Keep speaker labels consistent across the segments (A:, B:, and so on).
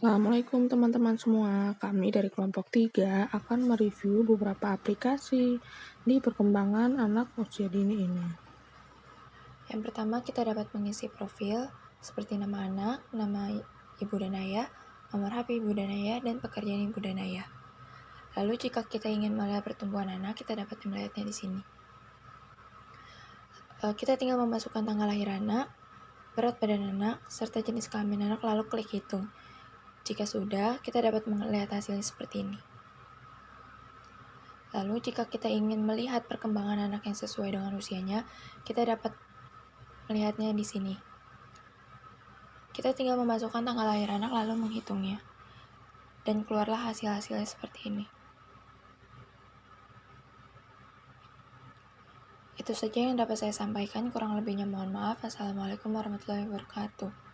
A: Assalamualaikum teman-teman semua. Kami dari kelompok 3 akan mereview beberapa aplikasi di perkembangan anak usia dini ini.
B: Yang pertama, kita dapat mengisi profil seperti nama anak, nama ibu dan ayah, nomor HP ibu dan ayah, dan pekerjaan ibu dan ayah. Lalu, jika kita ingin melihat pertumbuhan anak, kita dapat melihatnya di sini. Kita tinggal memasukkan tanggal lahir anak, berat badan anak, serta jenis kelamin anak, lalu klik hitung. Jika sudah, kita dapat melihat hasilnya seperti ini. Lalu, jika kita ingin melihat perkembangan anak yang sesuai dengan usianya, kita dapat melihatnya di sini. Kita tinggal memasukkan tanggal lahir anak lalu menghitungnya. Dan keluarlah hasil-hasilnya seperti ini. Itu saja yang dapat saya sampaikan, kurang lebihnya mohon maaf. Assalamualaikum warahmatullahi wabarakatuh.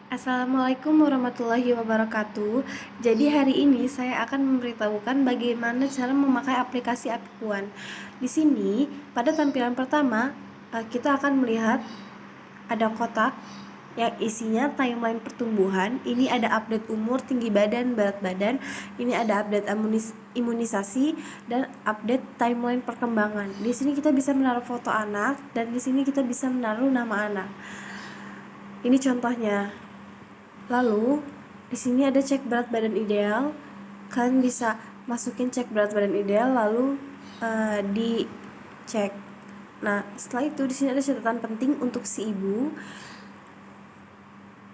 C: Assalamualaikum warahmatullahi wabarakatuh. Jadi hari ini saya akan memberitahukan bagaimana cara memakai aplikasi Apikuan. Di sini pada tampilan pertama kita akan melihat ada kotak yang isinya timeline pertumbuhan. Ini ada update umur, tinggi badan, berat badan. Ini ada update imunisasi dan update timeline perkembangan. Di sini kita bisa menaruh foto anak dan di sini kita bisa menaruh nama anak. Ini contohnya. Lalu di sini ada cek berat badan ideal. Kalian bisa masukin cek berat badan ideal lalu dicek. Nah, setelah itu di sini ada catatan penting untuk si ibu.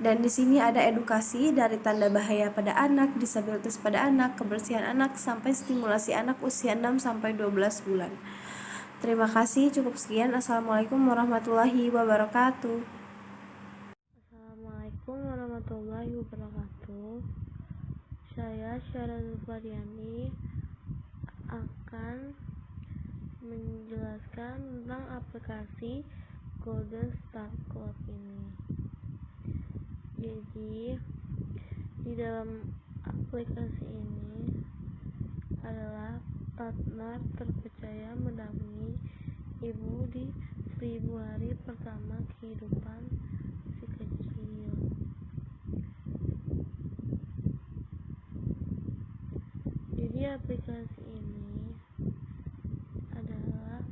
C: Dan di sini ada edukasi dari tanda bahaya pada anak, disabilitas pada anak, kebersihan anak sampai stimulasi anak usia 6 sampai 12 bulan. Terima kasih, cukup sekian. Assalamualaikum warahmatullahi wabarakatuh.
D: Assalamualaikum warahmatullahi wabarakatuh. Saya Syara Zulfariani akan menjelaskan tentang aplikasi Golden Star Club ini. Jadi di dalam aplikasi ini adalah partner terpercaya mendampingi ibu di 1000 hari pertama kehidupan si kecil. Jadi aplikasi ini adalah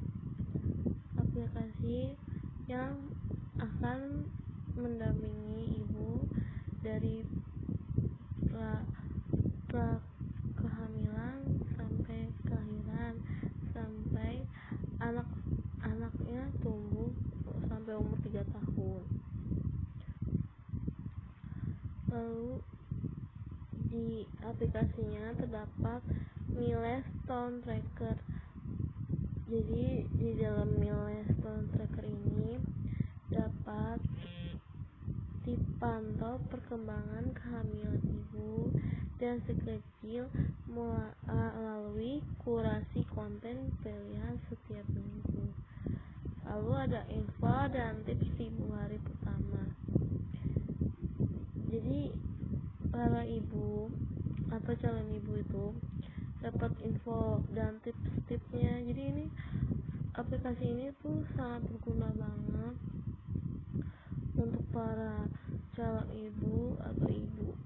D: aplikasi yang akan mendampingi ibu dari pra kehamilan sampai kelahiran, sampai anaknya tumbuh sampai umur 3 tahun. Lalu di aplikasinya terdapat milestone tracker. Jadi di dalam milestone tracker ini dapat dipantau perkembangan kehamilan ibu dan si kecil melalui kurasi konten pilihan setiap minggu. Lalu ada info dan tips 1000 hari pertama. Jadi para ibu atau calon ibu itu dapat info dan tips-tipsnya. Jadi ini aplikasi ini tuh sangat berguna banget untuk para calon ibu atau ibu,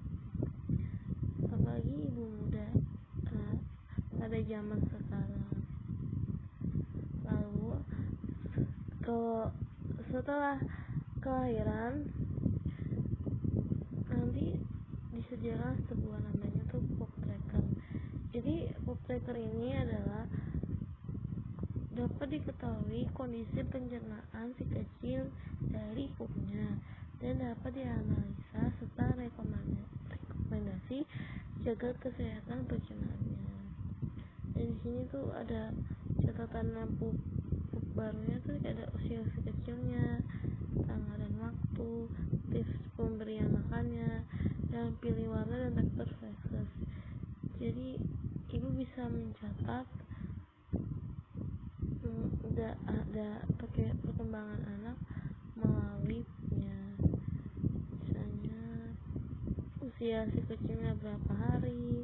D: apalagi ibu muda pada zaman sekarang. Lalu kalau setelah kelahiran nanti disediakan sebuah namanya tuh pop tracker. Jadi pop tracker ini adalah dapat diketahui kondisi pencernaan si kecil dari ibunya dan dapat dianalisa serta rekomendasi jaga kesehatan pencernaannya. Dan di sini tuh ada catatan lampu barunya tuh ada usia si kecilnya, tanggal dan waktu, tips pemberian makannya, dan pilih warna dan tekstur flashes. Jadi ibu bisa mencatat ada pakai perkembangan anak melalui misalnya usia si kecilnya berapa hari,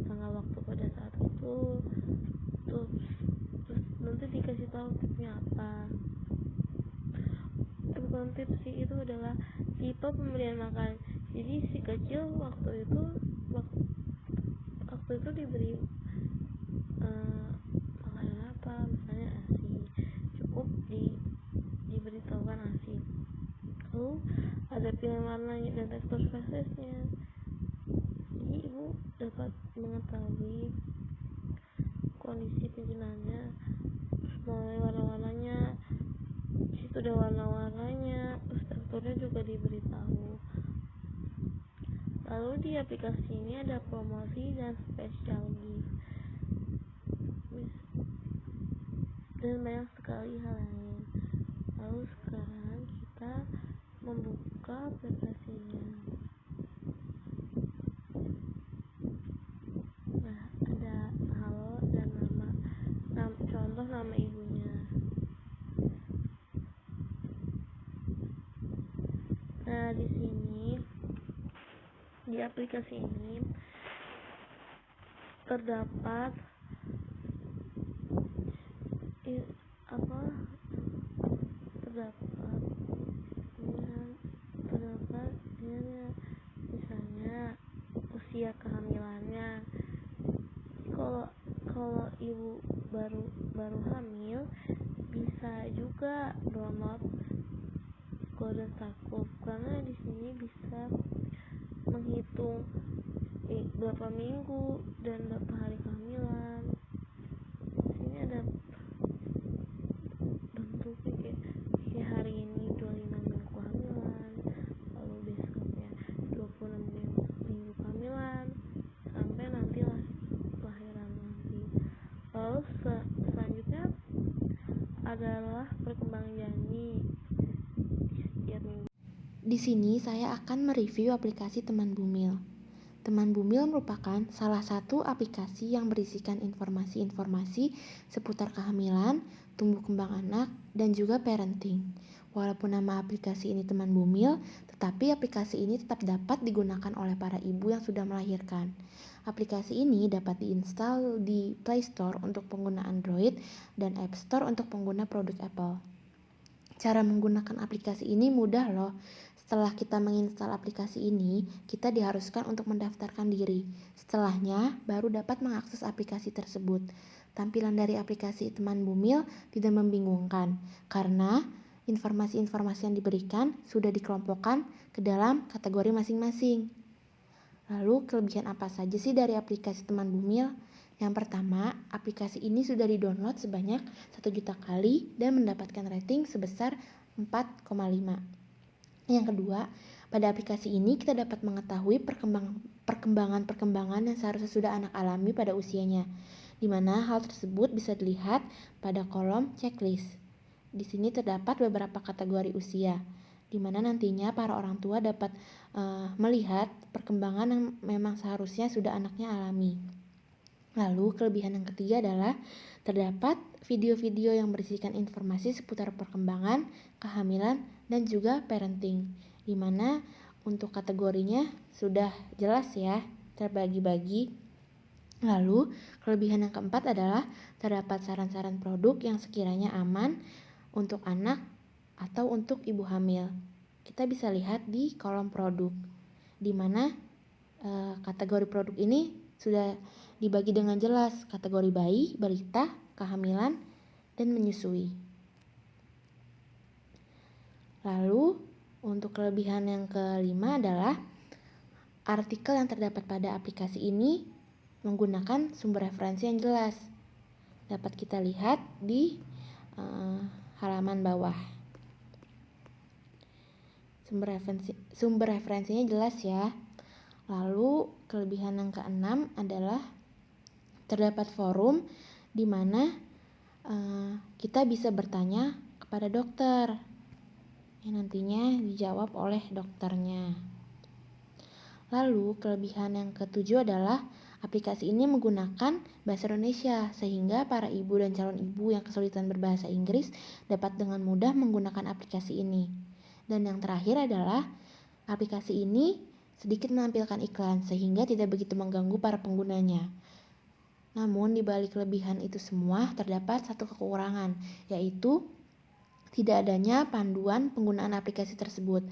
D: tanggal waktu pada saat itu, terus nanti dikasih tahu tipsnya apa. Bukan tips sih, itu adalah tips atau pemberian makan. Jadi si kecil waktu itu diberi makanan apa, misalnya ASI, cukup diberitahukan ASI. Lalu ada pilihan warnanya dan tekstur spesiesnya. Jadi ibu dapat mengetahui kondisi penjinaannya melalui warna-warnanya. Situ ada warna-warnanya, terus teksturnya juga diberitahu. Lalu di aplikasi ini ada promosi dan special gift dan banyak sekali hal lain. Lalu sekarang kita membuka aplikasinya. Nah, ada halo dan contoh nama ibunya. Nah, di sini di aplikasi ini terdapat misalnya usia kehamilannya. Kalau ibu baru hamil bisa juga download Golden Starkup karena di sini bisa menghitung berapa minggu dan berapa hari kehamilan. Di sini ada bentuknya kayak hari ini 25 minggu kehamilan, lalu besoknya 26 minggu kehamilan, sampai nanti lahiran nanti. Lalu selanjutnya adalah perkembangan janin di setiap minggu.
E: Di sini saya akan mereview aplikasi Teman Bumil. Teman Bumil merupakan salah satu aplikasi yang berisikan informasi-informasi seputar kehamilan, tumbuh kembang anak, dan juga parenting. Walaupun nama aplikasi ini Teman Bumil, tetapi aplikasi ini tetap dapat digunakan oleh para ibu yang sudah melahirkan. Aplikasi ini dapat diinstal di Play Store untuk pengguna Android dan App Store untuk pengguna produk Apple. Cara menggunakan aplikasi ini mudah loh. Setelah kita menginstal aplikasi ini, kita diharuskan untuk mendaftarkan diri. Setelahnya, baru dapat mengakses aplikasi tersebut. Tampilan dari aplikasi Teman Bumil tidak membingungkan, karena informasi-informasi yang diberikan sudah dikelompokkan ke dalam kategori masing-masing. Lalu, kelebihan apa saja sih dari aplikasi Teman Bumil? Yang pertama, aplikasi ini sudah di-download sebanyak 1 juta kali dan mendapatkan rating sebesar 4,5. Yang kedua, pada aplikasi ini kita dapat mengetahui perkembangan yang seharusnya sudah anak alami pada usianya, di mana hal tersebut bisa dilihat pada kolom checklist. Di sini terdapat beberapa kategori usia, di mana nantinya para orang tua dapat melihat perkembangan yang memang seharusnya sudah anaknya alami. Lalu kelebihan yang ketiga adalah terdapat video-video yang berisikan informasi seputar perkembangan, kehamilan, dan juga parenting, di mana untuk kategorinya sudah jelas ya, terbagi-bagi. Lalu kelebihan yang keempat adalah terdapat saran-saran produk yang sekiranya aman untuk anak atau untuk ibu hamil. Kita bisa lihat di kolom produk, di mana kategori produk ini sudah dibagi dengan jelas, kategori bayi, balita, kehamilan, dan menyusui. Lalu, untuk kelebihan yang kelima adalah artikel yang terdapat pada aplikasi ini menggunakan sumber referensi yang jelas. Dapat kita lihat di halaman bawah. Sumber referensinya jelas ya. Lalu, kelebihan yang keenam adalah terdapat forum di mana kita bisa bertanya kepada dokter yang nantinya dijawab oleh dokternya. Lalu kelebihan yang ketujuh adalah aplikasi ini menggunakan bahasa Indonesia sehingga para ibu dan calon ibu yang kesulitan berbahasa Inggris dapat dengan mudah menggunakan aplikasi ini. Dan yang terakhir adalah aplikasi ini sedikit menampilkan iklan sehingga tidak begitu mengganggu para penggunanya. Namun di balik kelebihan itu semua terdapat satu kekurangan, yaitu tidak adanya panduan penggunaan aplikasi tersebut.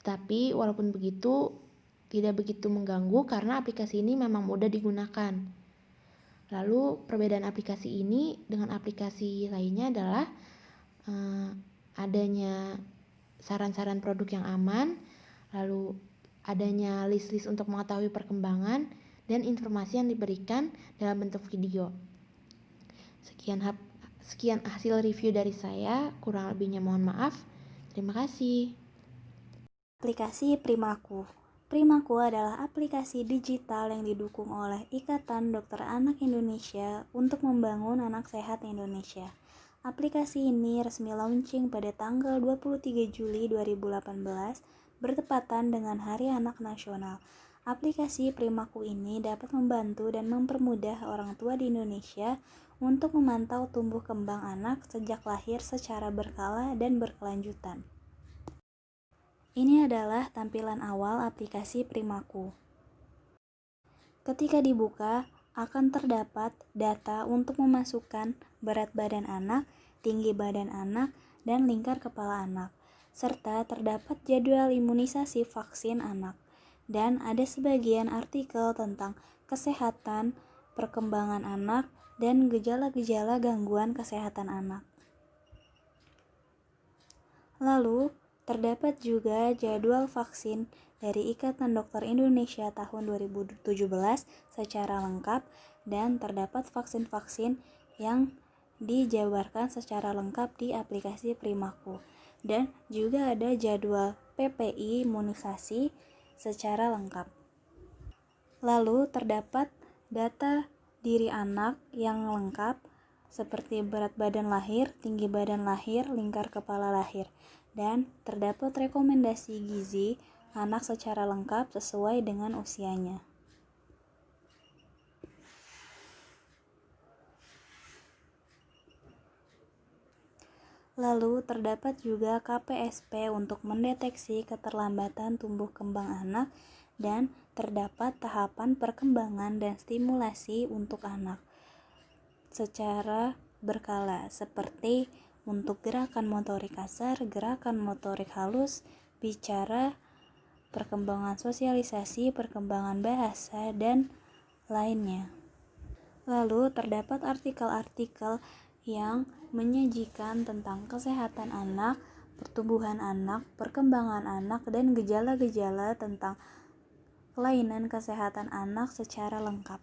E: Tetapi walaupun begitu, tidak begitu mengganggu karena aplikasi ini memang mudah digunakan. Lalu perbedaan aplikasi ini dengan aplikasi lainnya adalah adanya saran-saran produk yang aman, lalu adanya list-list untuk mengetahui perkembangan, dan informasi yang diberikan dalam bentuk video. Sekian hasil review dari saya, kurang lebihnya mohon maaf. Terima kasih.
F: Aplikasi Primaku. Primaku adalah aplikasi digital yang didukung oleh Ikatan Dokter Anak Indonesia untuk membangun anak sehat Indonesia. Aplikasi ini resmi launching pada tanggal 23 Juli 2018 bertepatan dengan Hari Anak Nasional. Aplikasi Primaku ini dapat membantu dan mempermudah orang tua di Indonesia untuk memantau tumbuh kembang anak sejak lahir secara berkala dan berkelanjutan. Ini adalah tampilan awal aplikasi Primaku. Ketika dibuka, akan terdapat data untuk memasukkan berat badan anak, tinggi badan anak, dan lingkar kepala anak, serta terdapat jadwal imunisasi vaksin anak. Dan ada sebagian artikel tentang kesehatan, perkembangan anak, dan gejala-gejala gangguan kesehatan anak. Lalu, terdapat juga jadwal vaksin dari Ikatan Dokter Indonesia tahun 2017 secara lengkap dan terdapat vaksin-vaksin yang dijabarkan secara lengkap di aplikasi Primaku. Dan juga ada jadwal PPI imunisasi secara lengkap. Lalu terdapat data diri anak yang lengkap seperti berat badan lahir, tinggi badan lahir, lingkar kepala lahir. Dan terdapat rekomendasi gizi anak secara lengkap sesuai dengan usianya. Lalu terdapat juga KPSP untuk mendeteksi keterlambatan tumbuh kembang anak dan terdapat tahapan perkembangan dan stimulasi untuk anak secara berkala seperti untuk gerakan motorik kasar, gerakan motorik halus, bicara, perkembangan sosialisasi, perkembangan bahasa, dan lainnya. Lalu terdapat artikel-artikel yang menyajikan tentang kesehatan anak, pertumbuhan anak, perkembangan anak, dan gejala-gejala tentang kelainan kesehatan anak secara lengkap.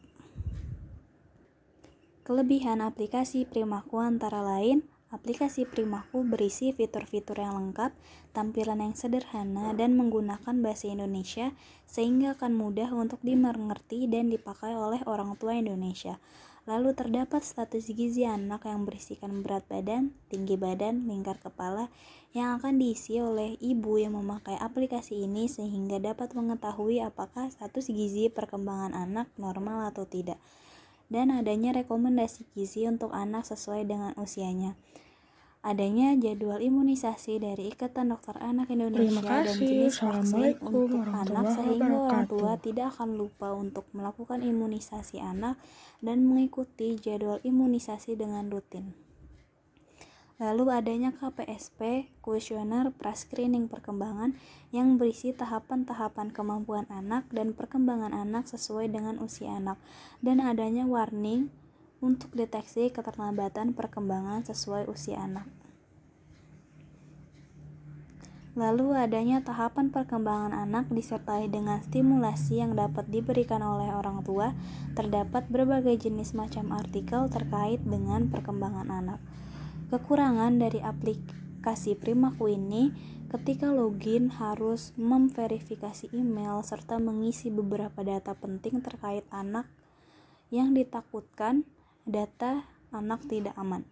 F: Kelebihan aplikasi Primaku antara lain, aplikasi Primaku berisi fitur-fitur yang lengkap, tampilan yang sederhana, dan menggunakan bahasa Indonesia sehingga akan mudah untuk dimengerti dan dipakai oleh orang tua Indonesia. Lalu terdapat status gizi anak yang berisikan berat badan, tinggi badan, lingkar kepala yang akan diisi oleh ibu yang memakai aplikasi ini sehingga dapat mengetahui apakah status gizi perkembangan anak normal atau tidak. Dan adanya rekomendasi gizi untuk anak sesuai dengan usianya. Adanya jadwal imunisasi dari Ikatan Dokter Anak Indonesia dan jenis vaksin untuk anak sehingga orang tua tidak akan lupa untuk melakukan imunisasi anak dan mengikuti jadwal imunisasi dengan rutin. Lalu adanya KPSP, kuesioner pra-screening perkembangan yang berisi tahapan-tahapan kemampuan anak dan perkembangan anak sesuai dengan usia anak. Dan adanya warning untuk deteksi keterlambatan perkembangan sesuai usia anak. Lalu adanya tahapan perkembangan anak disertai dengan stimulasi yang dapat diberikan oleh orang tua. Terdapat berbagai jenis macam artikel terkait dengan perkembangan anak. Kekurangan dari aplikasi Primaku ini, ketika login harus memverifikasi email serta mengisi beberapa data penting terkait anak yang ditakutkan data anak tidak aman.